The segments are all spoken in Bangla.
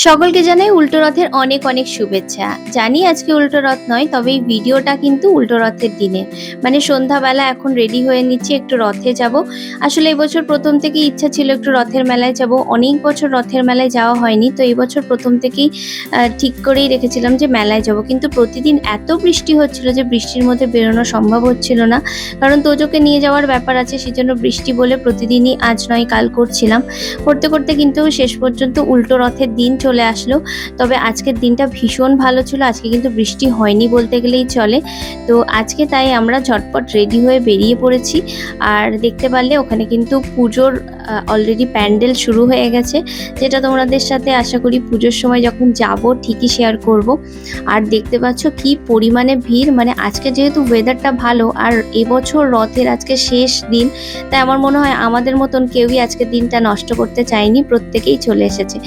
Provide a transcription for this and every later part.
সকলকে জানাই উল্টো রথের অনেক অনেক শুভেচ্ছা। জানি আজকে উল্টো রথ নয়, তবে এই ভিডিওটা কিন্তু উল্টো রথের দিনে। মানে সন্ধ্যাবেলা এখন রেডি হয়ে নিচ্ছি, একটু রথে যাব। আসলে এবছর প্রথম থেকেই ইচ্ছা ছিল একটু রথের মেলায় যাব। অনেক বছর রথের মেলায় যাওয়া হয়নি, তো এই বছর প্রথম থেকেই ঠিক করেই রেখেছিলাম যে মেলায় যাব। কিন্তু প্রতিদিন এত বৃষ্টি হচ্ছিল যে বৃষ্টির মধ্যে বেরোনো সম্ভব হচ্ছিল না, কারণ তোজোকে নিয়ে যাওয়ার ব্যাপার আছে, সেজন্য বৃষ্টি বলে প্রতিদিনই আজ নয় কাল করছিলাম। করতে করতে কিন্তু শেষ পর্যন্ত উল্টো রথের দিন চলে আসলো। তবে আজকের দিনটা ভীষণ ভালো ছিল, আজকে কিন্তু বৃষ্টি হয়নি বলতে গেলেই চলে। তো আজকে তাই আমরা ঝটপট রেডি হয়ে বেরিয়ে পড়েছি। আর দেখতে পারলে ওখানে কিন্তু পুজোর অলরেডি প্যান্ডেল শুরু হয়ে গেছে, যেটা তোমাদের সাথে আশা করি পুজোর সময় যখন যাব ঠিকই শেয়ার করব। আর দেখতে পাচ্ছ কি পরিমাণে ভিড়, মানে আজকে যেহেতু ওয়েদারটা ভালো আর এবছর রথের আজকে শেষ দিন, তাই আমার মনে হয় আমাদের মতন কেউই আজকের দিনটা নষ্ট করতে চায়নি, প্রত্যেকেই চলে এসেছে।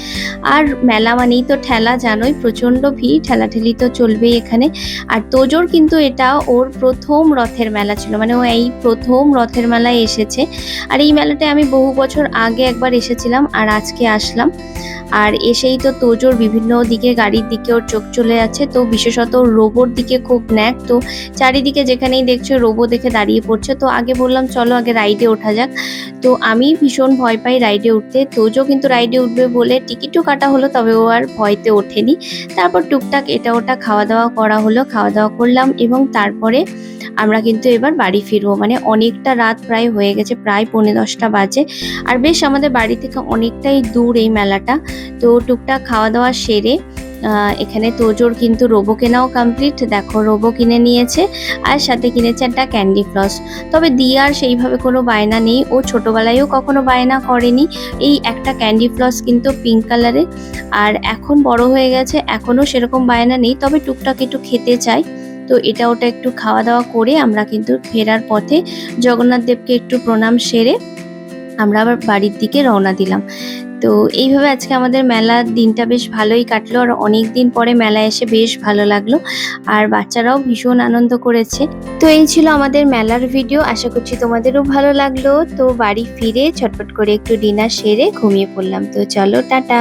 আর মেলা মানেই তো ঠেলা, জানোই প্রচণ্ড ভিড়, ঠেলাঠেলি তো চলবেই এখানে। আর তোজোর কিন্তু এটা ওর প্রথম রথের মেলা ছিল, মানে ও এই প্রথম রথের মেলায় এসেছে। আর এই মেলাটায় আমি বহু বছর আগে একবার এসেছিলাম আর আজকে আসলাম। আর এসেই তো তোজোর বিভিন্ন দিকে গাড়ির দিকে ওর চোখ চলে যাচ্ছে, তো বিশেষত রোবোর দিকে খুব ন্যাক। তো চারিদিকে যেখানেই দেখছো রোবো দেখে দাঁড়িয়ে পড়ছে। তো আগে বললাম চলো আগে রাইডে ওঠা যাক। তো আমি ভীষণ ভয় পাই রাইডে উঠতে, তোজো কিন্তু রাইডে উঠবে বলে টিকিটও কাটা হলো, তবে ও আর ভয়তে ওঠেনি। তারপর টুকটাক এটা ওটা খাওয়া দাওয়া করা হলো, খাওয়া দাওয়া করলাম এবং তারপরে আমরা কিন্তু এবার বাড়ি ফিরবো। মানে অনেকটা রাত প্রায় হয়ে গেছে, প্রায় 10:45 বাজে। আর বেশ আমাদের বাড়ি থেকে অনেকটাই দূর এই মেলাটা। তো টুকটাক খাওয়া দাওয়া সেরে এখানে তোজোর কিন্তু রোবো কেনাও কমপ্লিট। দেখো রোবো কিনে নিয়েছে, আর সাথে কিনেছে একটা ক্যান্ডি ফ্লস। তবে দিয়ার সেইভাবে কোনো বায়না নেই, ও ছোটোবেলায়ও কখনো বায়না করেনি। এই একটা ক্যান্ডি ফ্লস কিন্তু পিঙ্ক কালারের। আর এখন বড় হয়ে গেছে, এখনও সেরকম বায়না নেই, তবে টুকটাক একটু খেতে চাই। তো এটা ওটা একটু খাওয়া দাওয়া করে আমরা কিন্তু ফেরার পথে জগন্নাথ দেবকে একটু প্রণাম সেরে আমরা আবার বাড়ির দিকে রওনা দিলাম। তো এইভাবে আজকে আমাদের মেলার দিনটা বেশ ভালোই কাটলো, আর অনেক দিন পরে মেলায় এসে বেশ ভালো লাগলো। আর বাচ্চারাও ভীষণ আনন্দ করেছে। তো এই ছিল আমাদের মেলার ভিডিও, আশা করছি তোমাদেরও ভালো লাগলো। তো বাড়ি ফিরে ছটফট করে একটু ডিনার সেরে ঘুমিয়ে পড়লাম। তো চলো টাটা।